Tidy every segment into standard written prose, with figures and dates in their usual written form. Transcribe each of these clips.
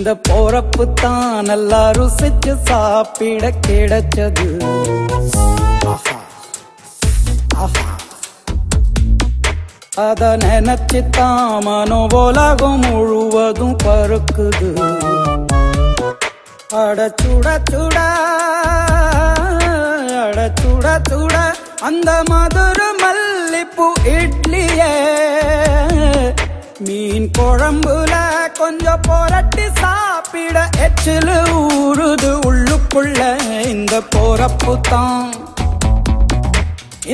இந்த போறப்பு தான் நல்லா ருசிச்சு சாப்பிட கிடைச்சது. அத நினைச்சுத்தான் மனோ உலகம் முழுவதும் பருக்குது. அட சுட சுட அட சுட சுட அந்த மதுர மல்லிப்பூ இட்லியே மீன் குழம்புல கொஞ்சம் புரட்டி சாப்பிட எச்சிலு ஊறுது உள்ளுக்குள்ள. இந்த போறப்பு தான்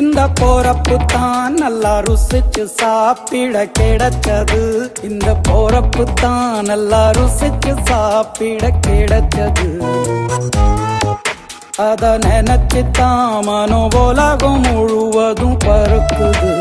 இந்த போறப்பு தான் நல்லா ருசிச்சு சாப்பிட கிடைச்சது. இந்த போறப்பு தான் நல்லா ருசிச்சு சாப்பிட கிடைச்சது. அத நினைச்சுத்தான் மனோ உலகம் முழுவதும் பருக்குது.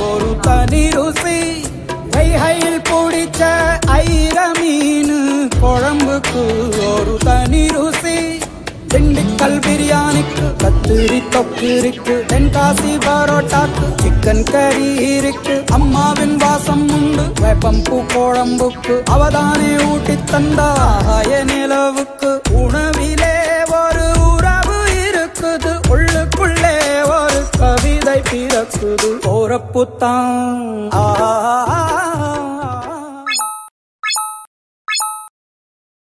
ஒரு தனி ருசி கையில் பிடிச்ச ஐர மீன் குழம்புக்கு ஒரு தனி ருசி. திண்டுக்கல் பிரியாணிக்கு கத்திரி தொக்கு இருக்கு. தென்காசி பரோட்டாக்கு சிக்கன் கறி இருக்கு. அம்மாவின் வாசம் உண்டு வேப்பம்பூ குழம்புக்கு. அவதானே ஊட்டி தந்தாய நிலவுக்கு. உணவிலே ஒரு உறவு இருக்குது. உள்ளுக்குள்ளே ஒரு கவிதை பிறக்குது. போறப்பு தான்